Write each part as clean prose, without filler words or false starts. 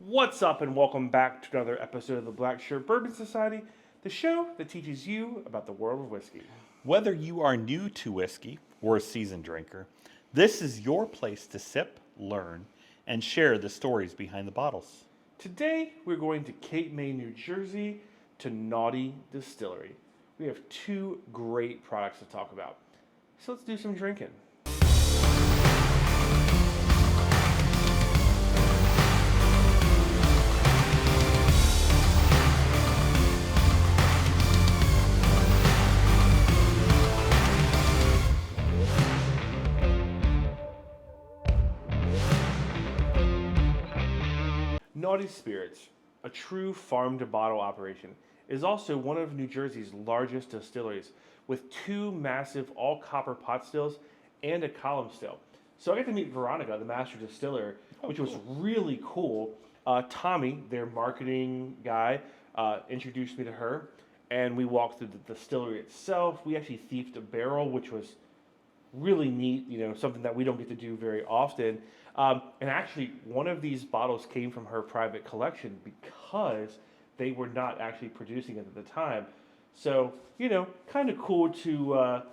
What's up, and welcome back to another episode of the Black Shirt Bourbon Society, the show that teaches you about the world of whiskey. Whether you are new to whiskey or a seasoned drinker, this is your place to sip, learn, and share the stories behind the bottles. Today, we're going to Cape May, New Jersey, to Nauti Distillery. We have two great products to talk about. So let's do some drinking. Nauti Spirits, a true farm-to-bottle operation, is also one of New Jersey's largest distilleries, with two massive all-copper pot stills and a column still. So I got to meet Veronica, the master distiller, which was really cool. Tommy, their marketing guy, introduced me to her, and we walked through the distillery itself. We actually thieved a barrel, which was really neat, something that we don't get to do very often. And actually, one of these bottles came from her private collection because they were not actually producing it at the time. So, kind of cool to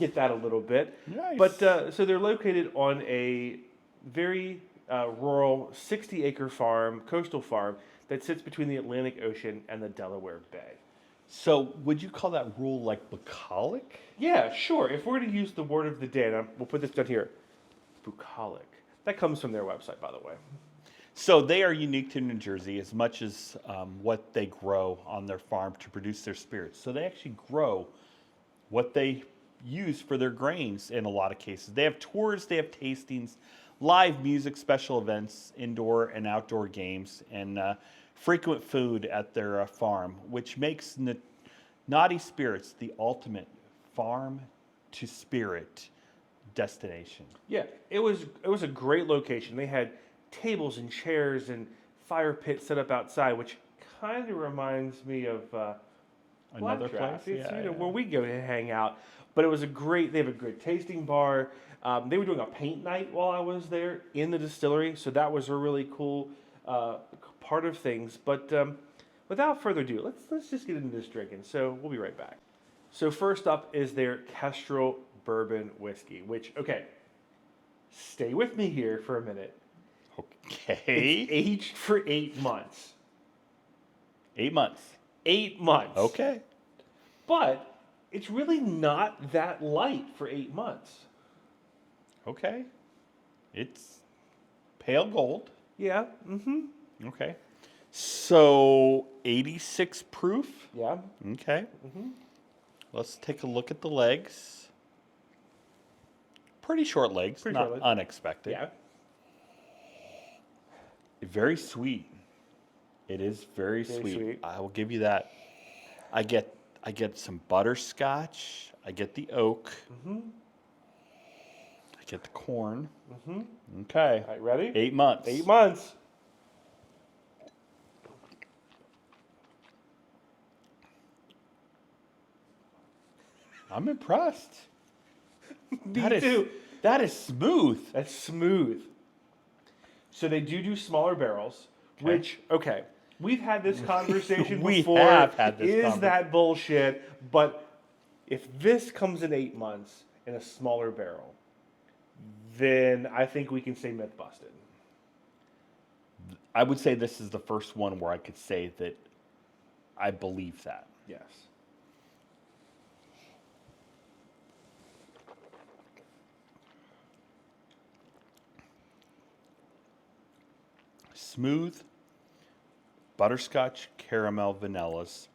get that a little bit. Nice. But so they're located on a very rural 60-acre farm, coastal farm, that sits between the Atlantic Ocean and the Delaware Bay. So, would you call that rule like bucolic? Yeah, sure. If we're going to use the word of the day, and we'll put this down here, bucolic. That comes from their website, by the way. So they are unique to New Jersey as much as what they grow on their farm to produce their spirits. So they actually grow what they use for their grains in a lot of cases. They have tours, they have tastings, live music, special events, indoor and outdoor games, and frequent food at their farm, which makes Nauti Spirits the ultimate farm-to-spirit destination. Yeah, it was a great location. They had tables and chairs and fire pits set up outside, which kind of reminds me of Another Black place? It's, Yeah. where we go to hang out. But it was they have a great tasting bar. They were doing a paint night while I was there in the distillery, so that was a really cool part of things. But without further ado, let's just get into this drinking. So we'll be right back. So first up is their Kestrel Bourbon Whiskey, which, okay, stay with me here for a minute. Okay. It's aged for 8 months. 8 months. 8 months. Okay. But it's really not that light for 8 months. Okay. It's pale gold. Yeah. Mm-hmm. Okay. So 86 proof. Yeah. Okay. Mm-hmm. Let's take a look at the legs. Pretty short legs, Pretty not short legs. unexpected. Yeah. Very sweet. It is very sweet. I will give you that. I get some butterscotch. I get the oak. Mm-hmm. I get the corn. Mm-hmm. Okay. All right, ready? 8 months. 8 months. I'm impressed. Me too. That is smooth. That's smooth. So they do smaller barrels, which, okay, we've had this conversation We before. have had this Is conversation. that bullshit? But if this comes in 8 months in a smaller barrel, then I think we can say myth busted. I would say this is the first one where I could say that I believe that. Yes. Smooth, butterscotch, caramel, vanillas,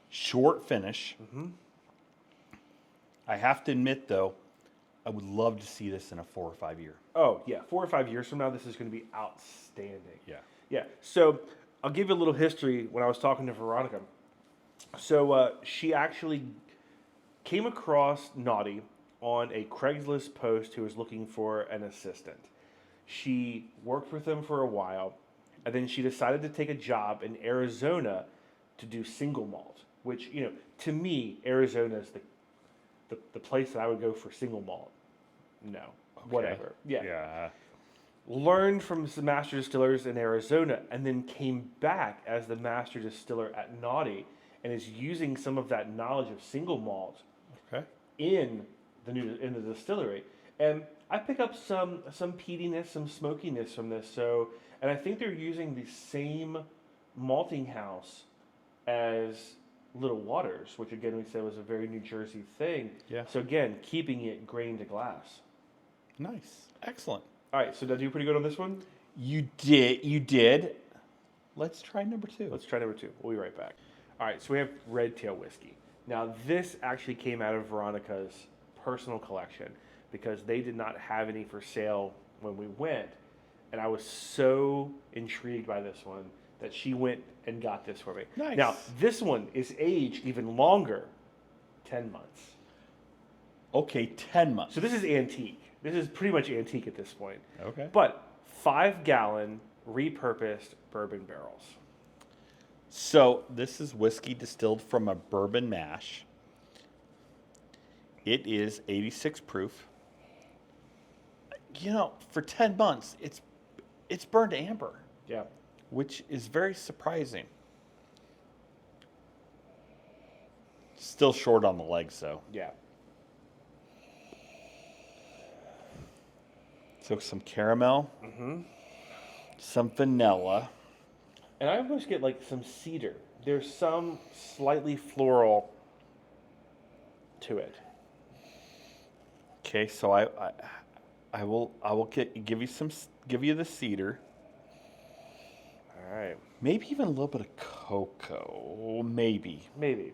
short finish. Mm-hmm. I have to admit, though, I would love to see this in a 4 or 5 year. Oh, yeah. 4 or 5 years from now, this is going to be outstanding. Yeah. Yeah. So I'll give you a little history when I was talking to Veronica. So she actually came across Nauti on a Craigslist post who was looking for an assistant. She worked with them for a while, and then she decided to take a job in Arizona to do single malt, which, to me, Arizona is the place that I would go for single malt. No. Okay. Whatever. Yeah. Yeah. learned from some master distillers in Arizona, and then came back as the master distiller at Nauti, and is using some of that knowledge of single malt Okay. in the distillery. And I pick up some peatiness, some smokiness from this. So, and I think they're using the same malting house as Little Waters, which again we said was a very New Jersey thing. Yeah. So again, keeping it grain to glass. Nice. Excellent. All right, so did I do pretty good on this one? You did. Let's try number 2. Let's try number 2. We'll be right back. All right, so we have Red Tail Whiskey. Now, this actually came out of Veronica's personal collection because they did not have any for sale when we went. And I was so intrigued by this one that she went and got this for me. Nice. Now, this one is aged even longer, 10 months. Okay, 10 months. So this is antique. This is pretty much antique at this point. Okay. But 5-gallon repurposed bourbon barrels. So this is whiskey distilled from a bourbon mash. It is 86 proof. You know, for 10 months, it's burned amber, Yeah. which is very surprising. Still short on the legs, though. Yeah. So some caramel, some vanilla. And I almost get like some cedar. There's some slightly floral to it. Okay, so I will give you the cedar. All right. Maybe even a little bit of cocoa. Maybe. Maybe.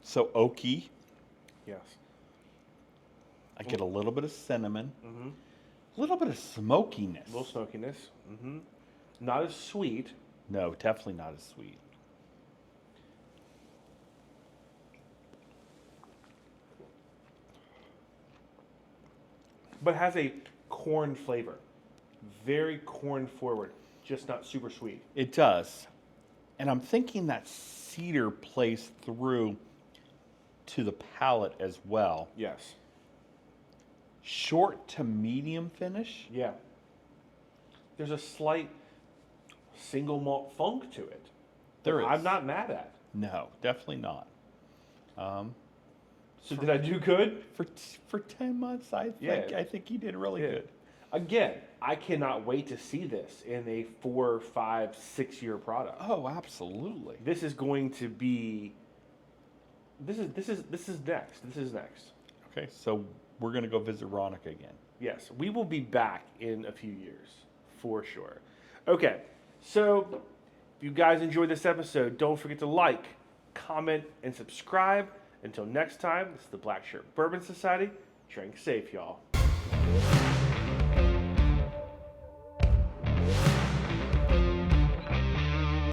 So oaky. Yes. I get a little bit of cinnamon. Mm-hmm. A little bit of smokiness. A little smokiness. Mm-hmm. Not as sweet. No, definitely not as sweet. But has a corn flavor. Very corn forward. Just not super sweet. It does. And I'm thinking that cedar plays through to the palate as well. Yes. Short to medium finish. Yeah. There's a slight single malt funk to it. There is. I'm not mad at. No, definitely not. So did I do good? For 10 months, I think you did really good. Again, I cannot wait to see this in a 4, 5, 6 year product. Oh, absolutely. This is going to be. This is next. This is next. Okay, so we're gonna go visit Veronica again. Yes, we will be back in a few years for sure. Okay, so if you guys enjoyed this episode, don't forget to like, comment, and subscribe. Until next time, this is the Black Shirt Bourbon Society. Drink safe, y'all.